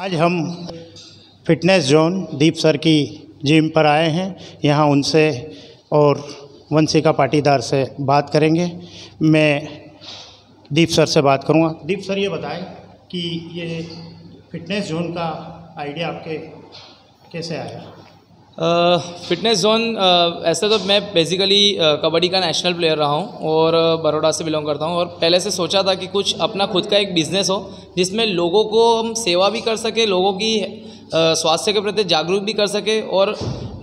आज हम fitness zone दीप sir की जिम पर आए हैं। यहाँ उनसे और वंशिका पाटीदार से बात करेंगे। मैं दीप सर से बात करूँगा। दीप सर, ये बताएं कि ये फिटनेस जोन का आइडिया आपके कैसे आया? फिटनेस जोन ऐसे तो मैं बेसिकली कबड्डी का नेशनल प्लेयर रहा हूँ और बड़ौदा से बिलोंग करता हूँ, और पहले से सोचा था कि कुछ अपना खुद का एक बिज़नेस हो जिसमें लोगों को हम सेवा भी कर सके, लोगों की स्वास्थ्य के प्रति जागरूक भी कर सके, और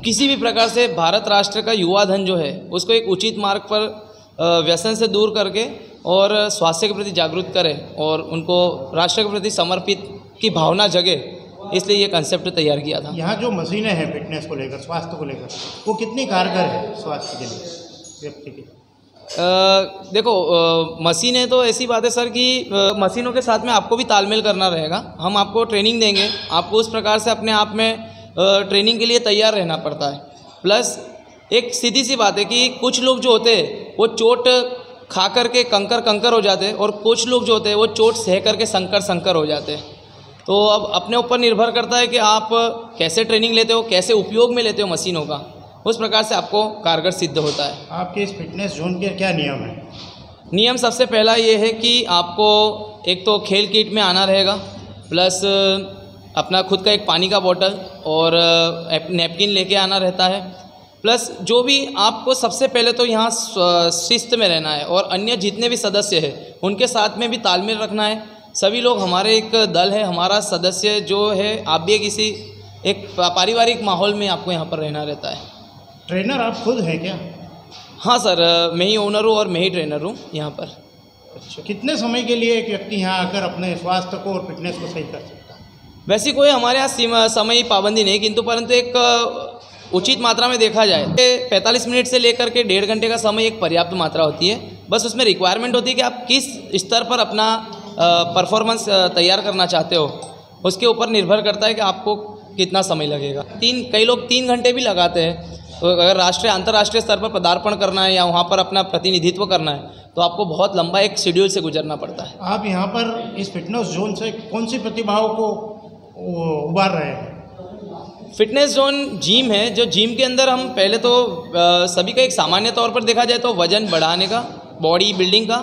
किसी भी प्रकार से भारत राष्ट्र का युवा धन जो है उसको एक उचित मार्ग पर व्यसन से दूर करके और स्वास्थ्य के प्रति जागरूक करें और उनको राष्ट्र के प्रति समर्पित की भावना जगे, इसलिए ये कंसेप्ट तैयार किया था। यहाँ जो मशीनें हैं फिटनेस को लेकर, स्वास्थ्य को लेकर, वो कितनी कारगर है स्वास्थ्य के लिए व्यक्ति के? देखो, मशीनें तो ऐसी बात है सर कि मशीनों के साथ में आपको भी तालमेल करना रहेगा। हम आपको ट्रेनिंग देंगे, आपको उस प्रकार से अपने आप में ट्रेनिंग के लिए तैयार रहना पड़ता है। प्लस एक सीधी सी बात है कि कुछ लोग जो होते हैं वो चोट खा करके कंकर हो जाते हैं, और कुछ लोग जो होते हैं वो चोट सह करके संकर हो जाते हैं। तो अब अपने ऊपर निर्भर करता है कि आप कैसे ट्रेनिंग लेते हो, कैसे उपयोग में लेते हो मशीनों का, उस प्रकार से आपको कारगर सिद्ध होता है। आपके इस फिटनेस जोन के क्या नियम हैं? नियम सबसे पहला ये है कि आपको एक तो खेल किट में आना रहेगा, प्लस अपना खुद का एक पानी का बोतल और नैपकिन लेके आना रहता है। प्लस जो भी आपको सबसे पहले तो यहाँ शिस्त में रहना है, और अन्य जितने भी सदस्य हैं उनके साथ में भी तालमेल रखना है। सभी लोग हमारे एक दल है, हमारा सदस्य जो है, आप भी किसी एक पारिवारिक माहौल में आपको यहाँ पर रहना रहता है। ट्रेनर आप खुद हैं क्या? हाँ सर, मैं ही ओनर हूँ और मैं ही ट्रेनर हूँ यहाँ पर। अच्छा, कितने समय के लिए एक व्यक्ति यहाँ आकर अपने स्वास्थ्य को और फिटनेस को सही कर सकता है? वैसे कोई हमारे यहाँ समय पाबंदी नहीं, किंतु परंतु एक उचित मात्रा में देखा जाए 45 मिनट से लेकर के 1.5 घंटे का समय एक पर्याप्त मात्रा होती है। बस उसमें रिक्वायरमेंट होती है कि आप किस स्तर पर अपना परफॉर्मेंस तैयार करना चाहते हो, उसके ऊपर निर्भर करता है कि आपको कितना समय लगेगा। कई लोग 3 घंटे भी लगाते हैं। तो अगर राष्ट्रीय अंतर्राष्ट्रीय स्तर पर पदार्पण करना है या वहाँ पर अपना प्रतिनिधित्व करना है तो आपको बहुत लंबा एक शेड्यूल से गुजरना पड़ता है। आप यहाँ पर इस फिटनेस जोन से कौन सी प्रतिभाओं को उभार रहे हैं? फिटनेस जोन जिम है, जो जिम के अंदर हम पहले तो सभी का एक सामान्य तौर पर देखा जाए तो वजन बढ़ाने का, बॉडी बिल्डिंग का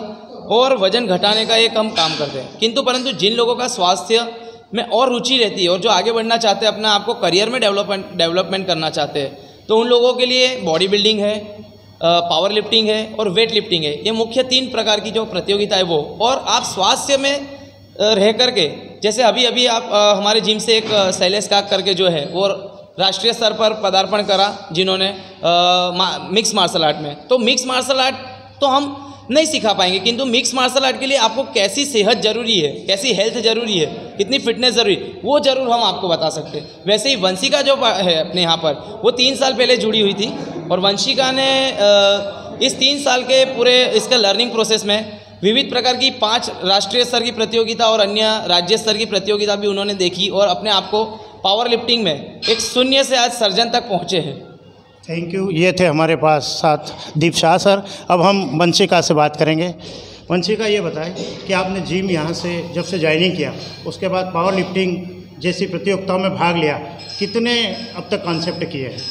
और वजन घटाने का एक हम काम करते हैं। किंतु परंतु जिन लोगों का स्वास्थ्य में और रुचि रहती है और जो आगे बढ़ना चाहते हैं, अपना आपको करियर में डेवलपमेंट करना चाहते हैं, तो उन लोगों के लिए बॉडी बिल्डिंग है, पावर लिफ्टिंग है और वेट लिफ्टिंग है। ये मुख्य 3 प्रकार की जो प्रतियोगिता है वो, और आप स्वास्थ्य में रह करके, जैसे अभी आप हमारे जिम से एक शैलेश काक करके जो है वो राष्ट्रीय स्तर पर पदार्पण करा, जिन्होंने मिक्स मार्शल आर्ट में। तो मिक्स मार्शल आर्ट तो हम नहीं सिखा पाएंगे, किंतु मिक्स मार्शल आर्ट के लिए आपको कैसी सेहत जरूरी है, कैसी हेल्थ जरूरी है, कितनी फिटनेस जरूरी है, वो जरूर हम आपको बता सकते हैं। वैसे ही वंशिका जो है अपने यहाँ पर, वो 3 साल पहले जुड़ी हुई थी, और वंशिका ने इस 3 साल के पूरे इसके लर्निंग प्रोसेस में विविध प्रकार की 5 राष्ट्रीय स्तर की प्रतियोगिता और अन्य राज्य स्तर की प्रतियोगिता भी उन्होंने देखी, और अपने आप को पावर लिफ्टिंग में एक 0 से आज सर्जन तक पहुँचे हैं। Thank you. ये थे हमारे पास साथ दीप शाह सर। अब हम वंशिका से बात करेंगे। वंशिका, ये बताएं कि आपने जिम यहाँ से जब से ज्वाइनिंग किया, उसके बाद पावर लिफ्टिंग जैसी प्रतियोगिताओं में भाग लिया, कितने अब तक कॉन्सेप्ट किए हैं?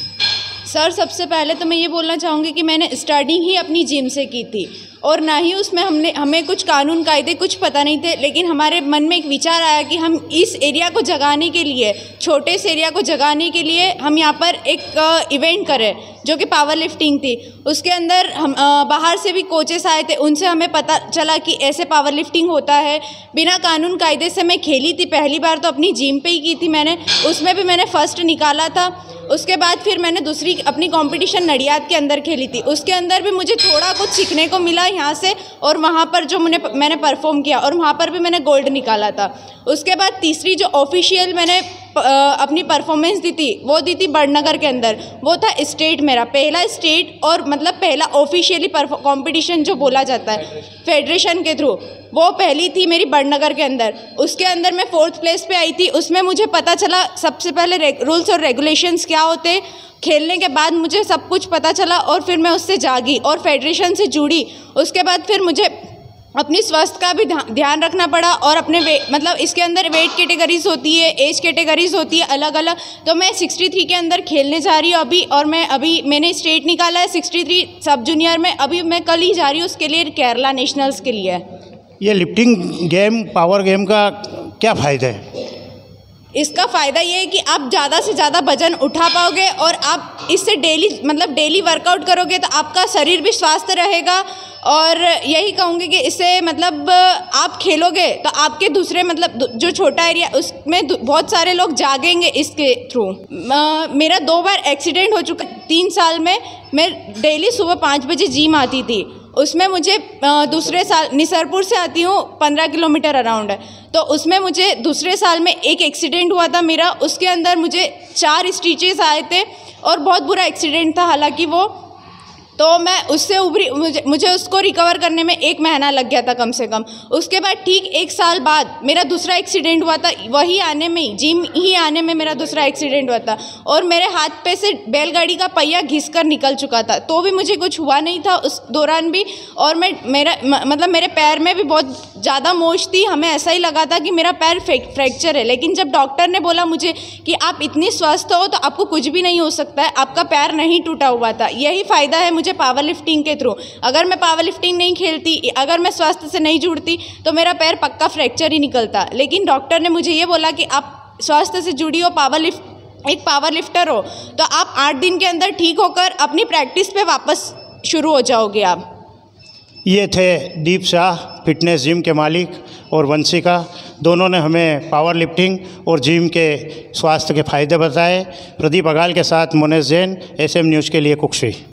सर, सबसे पहले तो मैं ये बोलना चाहूँगी कि मैंने स्टार्टिंग ही अपनी जिम से की थी, और ना ही उसमें हमें कुछ कानून कायदे कुछ पता नहीं थे, लेकिन हमारे मन में एक विचार आया कि हम इस एरिया को जगाने के लिए, छोटे से एरिया को जगाने के लिए हम यहाँ पर एक इवेंट करें जो कि पावर लिफ्टिंग थी। उसके अंदर हम बाहर से भी कोचेस आए थे, उनसे हमें पता चला कि ऐसे पावर लिफ्टिंग होता है। बिना कानून कायदे से मैं खेली थी, पहली बार तो अपनी जिम पे ही की थी मैंने, उसमें भी मैंने फर्स्ट निकाला था। उसके बाद फिर मैंने दूसरी अपनी कंपटीशन नडियाद के अंदर खेली थी, उसके अंदर भी मुझे थोड़ा कुछ सीखने को मिला यहाँ से, और वहाँ पर जो मैंने परफॉर्म किया और वहाँ पर भी मैंने गोल्ड निकाला था। उसके बाद तीसरी जो ऑफिशियल मैंने अपनी परफॉर्मेंस दी थी, वो दी थी बड़नगर के अंदर। वो था स्टेट, मेरा पहला स्टेट, और मतलब पहला ऑफिशियली कंपटीशन जो बोला जाता है फेडरेशन के थ्रू, वो पहली थी मेरी बड़नगर के अंदर। उसके अंदर मैं 4th प्लेस पे आई थी। उसमें मुझे पता चला सबसे पहले रूल्स और रेगुलेशंस क्या होते, खेलने के बाद मुझे सब कुछ पता चला, और फिर मैं उससे जागी और फेडरेशन से जुड़ी। उसके बाद फिर मुझे अपनी स्वास्थ्य का भी ध्यान रखना पड़ा और अपने मतलब इसके अंदर वेट कैटेगरीज होती है, एज कैटेगरीज होती है अलग अलग। तो मैं 63 के अंदर खेलने जा रही हूँ अभी, और मैंने स्टेट निकाला है 63 सब जूनियर में। अभी मैं कल ही जा रही हूँ उसके लिए, केरला नेशनल्स के लिए। ये लिफ्टिंग गेम, पावर गेम का क्या फ़ायदा है? इसका फ़ायदा ये है कि आप ज़्यादा से ज़्यादा वजन उठा पाओगे, और आप इससे डेली वर्कआउट करोगे तो आपका शरीर भी स्वस्थ रहेगा। और यही कहूँगी कि इससे मतलब आप खेलोगे तो आपके दूसरे मतलब जो छोटा एरिया उसमें बहुत सारे लोग जागेंगे इसके थ्रू। मेरा 2 बार एक्सीडेंट हो चुका। 3 साल में मैं डेली सुबह 5 बजे जिम आती थी। उसमें मुझे दूसरे साल निसरपुर से आती हूँ, 15 किलोमीटर अराउंड है, तो उसमें मुझे दूसरे साल में एक एक्सीडेंट हुआ था मेरा। उसके अंदर मुझे 4 स्टिचेस आए थे और बहुत बुरा एक्सीडेंट था हालांकि वो। तो मैं उससे उभरी, मुझे उसको रिकवर करने में 1 महीना लग गया था कम से कम। उसके बाद ठीक 1 साल बाद मेरा दूसरा एक्सीडेंट हुआ था, वही आने में ही, जिम ही आने में मेरा दूसरा एक्सीडेंट हुआ था, और मेरे हाथ पे से बैलगाड़ी का पहिया घिसकर निकल चुका था, तो भी मुझे कुछ हुआ नहीं था उस दौरान भी। और मेरे पैर में भी बहुत ज़्यादा मोच थी, हमें ऐसा ही लगा था कि मेरा पैर फ्रैक्चर है। लेकिन जब डॉक्टर ने बोला मुझे कि आप इतनी स्वस्थ हो तो आपको कुछ भी नहीं हो सकता है, आपका पैर नहीं टूटा हुआ था। यही फ़ायदा है मुझे पावर लिफ्टिंग के थ्रू। अगर मैं पावर लिफ्टिंग नहीं खेलती, अगर मैं स्वास्थ्य से नहीं जुड़ती तो मेरा पैर पक्का फ्रैक्चर ही निकलता। लेकिन डॉक्टर ने मुझे ये बोला कि आप स्वास्थ्य से जुड़ी हो, एक पावर लिफ्टर हो, तो आप 8 दिन के अंदर ठीक होकर अपनी प्रैक्टिस पे वापस शुरू हो जाओगे आप। ये थे दीप शाह, फिटनेस जिम के मालिक, और वंशिका। दोनों ने हमें पावर लिफ्टिंग और जिम के स्वास्थ्य के फ़ायदे बताए। प्रदीप अगाल के साथ मुनेश जैन, SM न्यूज़ के लिए कुक्षी।